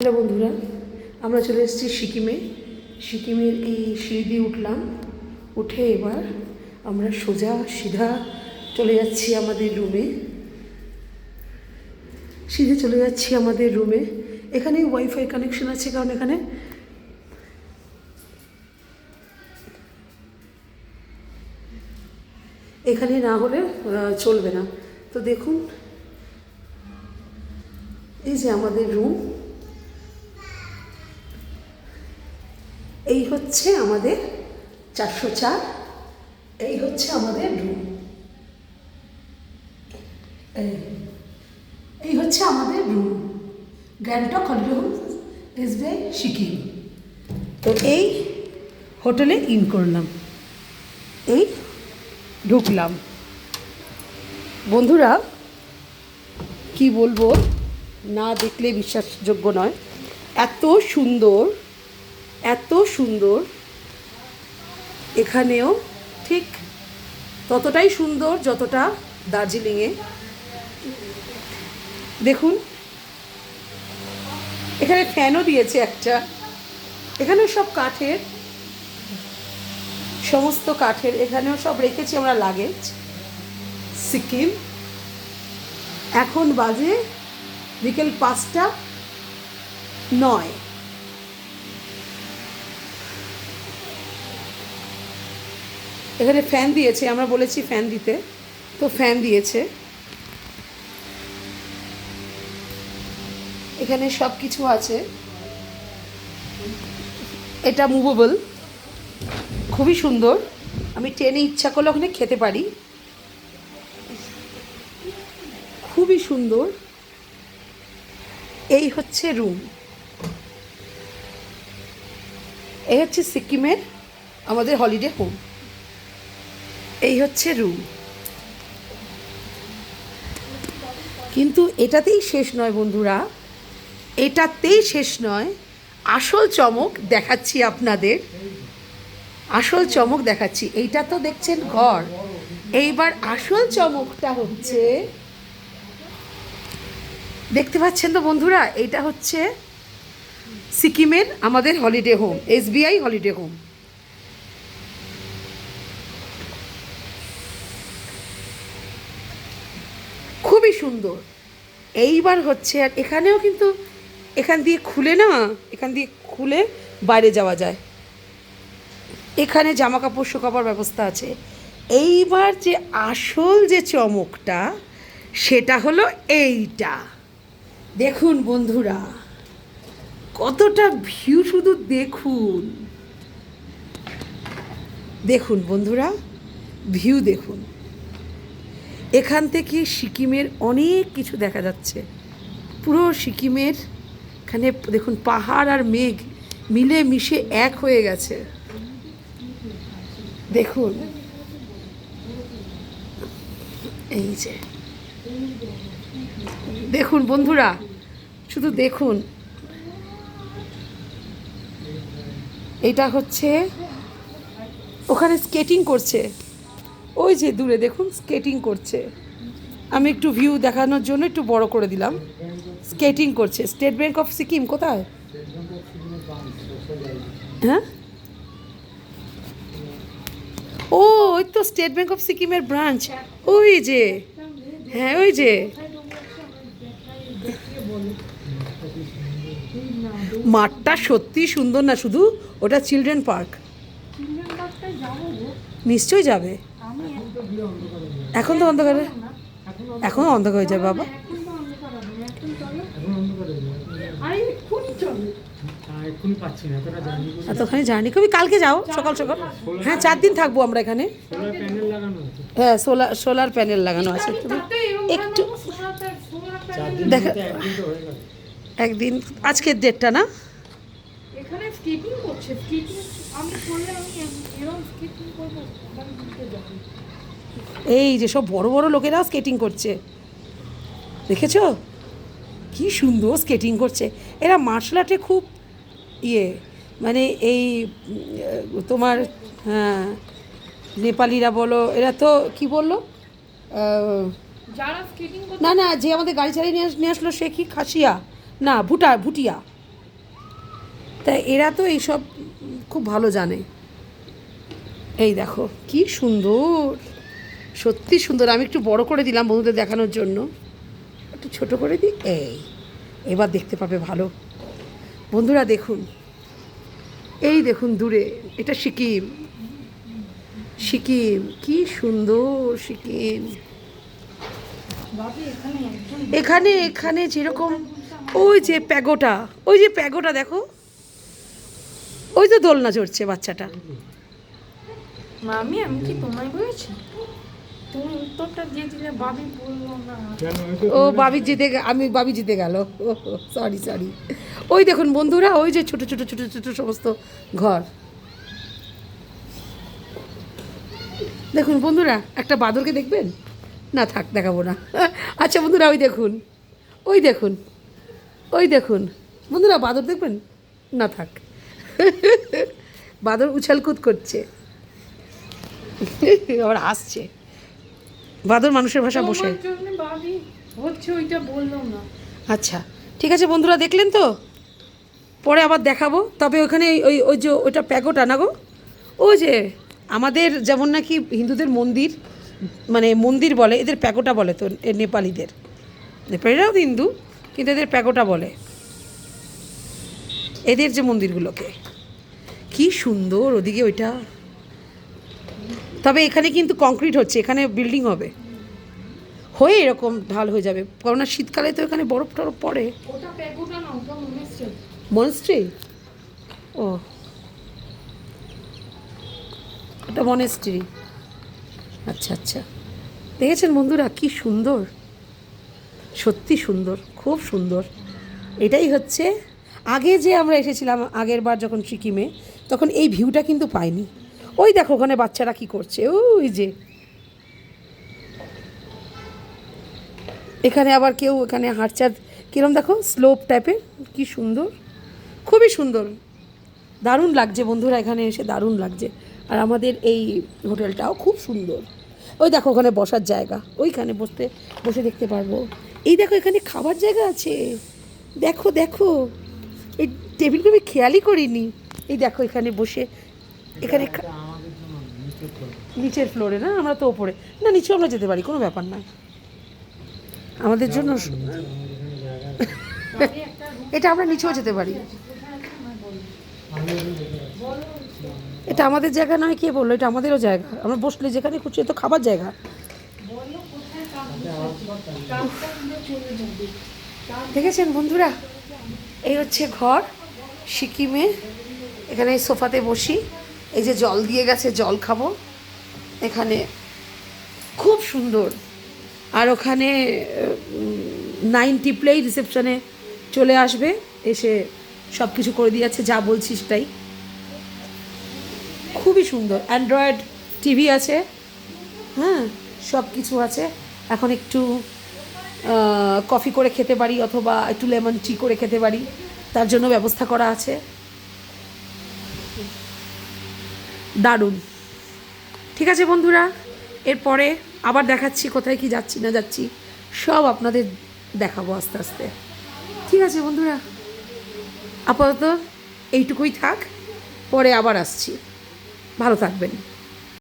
Hello বন্ধুরা, আমরা চলে এসেছি সিকিমের এই সিঁড়ি দিয়ে উঠলাম। উঠে এবার আমরা সোজা সিধা চলে যাচ্ছি আমাদের রুমে। এখানে ওয়াইফাই কানেকশন আছে, কারণ এখানে না হলে চলবে না। তো দেখুন, এই যে আমাদের রুম, এই হচ্ছে আমাদের 404, এই হচ্ছে আমাদের রুম, এই হচ্ছে আমাদের room, Gangtok holiday home SBI Sikkim. তো এই হোটেলে ইন করলাম, এই ঢুকলাম। বন্ধুরা, কি বলবো, না দেখলে বিশ্বাসযোগ্য নয়, এত সুন্দর, এত সুন্দর। এখানেও ঠিক ততটাই সুন্দর যতটা দার্জিলিংয়ে। দেখুন, এখানে ফ্যানও দিয়েছে একটা। এখানে সব কাঠের, সমস্ত কাঠের। এখানেও সব রেখেছি আমরা লাগেজ। সিকিম, এখন বাজে বিকেল 5:09। এখানে ফ্যান দিয়েছে, আমরা বলেছি ফ্যান দিতে, তো ফ্যান দিয়েছে। এখানে সব কিছু আছে। এটা মুভেবল, খুবই সুন্দর। আমি ট্রেনে ইচ্ছা করলে ওখানে খেতে পারি, খুবই সুন্দর। এই হচ্ছে রুম, এই হচ্ছে সিকিমের আমাদের হলিডে হোম। এই হচ্ছে রুম। কিন্তু এটাতেই শেষ নয় বন্ধুরা, এটাতেই শেষ নয়। আসল চমক দেখাচ্ছি আপনাদের, আসল চমক দেখাচ্ছি। এইটা তো দেখছেন ঘর, এইবার আসল চমকটা হচ্ছে, দেখতে পাচ্ছেন তো বন্ধুরা, এইটা হচ্ছে সিকিমের আমাদের holiday home, SBI holiday home. খুবই সুন্দর। এইবার হচ্ছে, আর এখানেও কিন্তু এখান দিয়ে খুলে বাইরে যাওয়া যায়। এখানে জামা কাপড় শুকাবার ব্যবস্থা আছে। এইবার যে আসল যে চমকটা, সেটা হলো এইটা। দেখুন বন্ধুরা, কতটা ভিউ, শুধু দেখুন, দেখুন বন্ধুরা, ভিউ দেখুন। এখান থেকে সিকিমের অনেক কিছু দেখা যাচ্ছে। পুরো সিকিমের এখানে দেখুন, পাহাড় আর মেঘ মিলে মিশে এক হয়ে গেছে। দেখুন, এই যে দেখুন বন্ধুরা, শুধু দেখুন। এটা হচ্ছে, ওখানে স্কেটিং করছে, ওই যে দূরে দেখুন স্কেটিং করছে। আমি একটু ভিউ দেখানোর জন্য একটু বড় করে দিলাম। স্কেটিং করছে। স্টেট ব্যাংক অফ সিকিম কোথায়? হ্যাঁ, ও ওই তো স্টেট ব্যাংক অফ সিকিমের ব্রাঞ্চ, ওই যে, হ্যাঁ ওই যে। মাঠটা সত্যি সুন্দর না, শুধু ওটা চিলড্রেন পার্ক। নিশ্চয়ই যাবে। এখন তো অন্ধকারে, এখন অন্ধকার হয়ে যাবে বাবা। এতখানি জার্নি করবি? কালকে যাও সকাল সকাল। হ্যাঁ, 4 দিন থাকবো আমরা এখানে। হ্যাঁ, সোলার প্যানেল লাগানো আছে। একটু দেখা, একদিন, আজকের ডেটটা না, এই যে সব বড় বড় লোকেরাও স্কেটিং করছে, দেখেছো কি সুন্দর স্কেটিং করছে। এরা মার্শাল আর্টে খুব মানে এই তোমার, হ্যাঁ, নেপালিরা বলো, এরা তো কি বললো, না না, যে আমাদের গাড়ি চালিয়ে নিয়ে আসলো সে কি খাসিয়া না ভুটিয়া, তাই এরা তো এইসব খুব ভালো জানে। এই দেখো কি সুন্দর, সত্যি সুন্দর। আমি একটু বড় করে দিলাম বন্ধুদের দেখানোর জন্য, একটু ছোট করে দিই। এবার দেখতে পাবে ভালো। বন্ধুরা দেখুন, এই দেখুন দূরে, এটা সিকিম। সিকিম কি সুন্দর সিকিম। এখানে এখানে যেরকম ওই যে প্যাগোটা, ওই যে প্যাগোটা দেখো, ওই তো দোলনা চড়ছে বাচ্চাটা। মামি আমি কি তোমায় বলেছি? তুমি উত্তরটা দিয়ে দিলে, বাবি বললো না। ও বাবি জিতে আমি বাবি জিতে গেল। Sorry sorry. ওই দেখুন বন্ধুরা, ওই যে ছোট ছোট ছোট ছোট সমস্ত ঘর। দেখুন বন্ধুরা, একটা বাদরকে দেখবেন? না থাক, দেখাবো না। আচ্ছা বন্ধুরা, ওই দেখুন, ওই দেখুন, ওই দেখুন বন্ধুরা, বাদর দেখবেন? না থাক। বাদর উছালকুদ করছে, আবার আসছে। বাদর মানুষের ভাষা বসে। তোমার জন্য বাবি হচ্ছে, ওইটা বললো না। আচ্ছা ঠিক আছে বন্ধুরা, দেখলেন তো, পরে আবার দেখাবো। তবে ওখানে ওই ওই যে ওইটা প্যাগোটা না গো, ওই যে আমাদের যেমন নাকি হিন্দুদের মন্দির, মানে মন্দির বলে, এদের প্যাগোটা বলে তো নেপালিদের। নেপালিরাও তো হিন্দু, কিন্তু এদের প্যাগোটা বলে এদের যে মন্দিরগুলোকে। কি সুন্দর ওদিকে ওইটা। তবে এখানে কিন্তু কংক্রিট হচ্ছে, এখানে বিল্ডিং হবে, হয়ে এরকম ঢাল হয়ে যাবে, কারণ শীতকালে তো এখানে বরফ টরফ পড়ে। ওটা প্যাগোটা না, ওটা মনেস্ট্রি। মনস্ট্রি? ও, ওটা মনেস্ট্রি। আচ্ছা আচ্ছা। দেখেছেন বন্ধুরা কি সুন্দর, সত্যি সুন্দর, খুব সুন্দর। এটাই হচ্ছে, আগে যে আমরা এসেছিলাম আগের বার যখন সিকিমে, তখন এই ভিউটা কিন্তু পাইনি। ওই দেখো ওখানে বাচ্চারা কি করছে, ওই যে এখানে আবার কেউ এখানে হাঁটছে, কিরম দেখো স্লোপ টাইপের, কি সুন্দর, খুবই সুন্দর, দারুণ লাগছে বন্ধুরা, এখানে এসে দারুণ লাগছে। আর আমাদের এই হোটেলটাও খুব সুন্দর। ওই দেখো ওখানে বসার জায়গা, ওইখানে বসে দেখতে পারবো। এই দেখো এখানে খাবার জায়গা আছে, দেখো দেখো, এই টেবিলগুলো আমি খেয়ালই করিনি। এই দেখো এখানে বসে, এখানে নিচের ফ্লোরে না, আমরা তো ওপরে না, নিচেও আমরা যেতে পারি, কোনো ব্যাপার না আমাদের জন্য। এটা আমরা নিচেও যেতে পারি, এটা আমাদের জায়গা নয়। কে বললো এটা আমাদেরও জায়গা? আমরা বসলে যেখানে খুঁজছি, তো খাবার জায়গা। দেখেছেন বন্ধুরা, এই হচ্ছে ঘর সিকিমে। এখানে এই সোফাতে বসি, এই যে জল দিয়ে গেছে, জল খাবো এখানে, খুব সুন্দর। আর ওখানে 9 টিপলেই রিসেপশনে চলে আসবে, এসে সব কিছু করে দিয়ে যাচ্ছে, যা বলছিস তাই। খুবই সুন্দর, অ্যান্ড্রয়েড টিভি আছে, হ্যাঁ সব কিছু আছে। এখন একটু কফি করে খেতে পারি, অথবা একটু লেমন টি করে খেতে পারি, তার জন্য ব্যবস্থা করা আছে। দারুণ। ঠিক আছে বন্ধুরা, এরপরে আবার দেখাচ্ছি কোথায় কি যাচ্ছি না যাচ্ছি, সব আপনাদের দেখাবো আস্তে আস্তে। ঠিক আছে বন্ধুরা, আপাতত এইটুকুই থাক, পরে আবার আসছি। ভালো থাকবেন।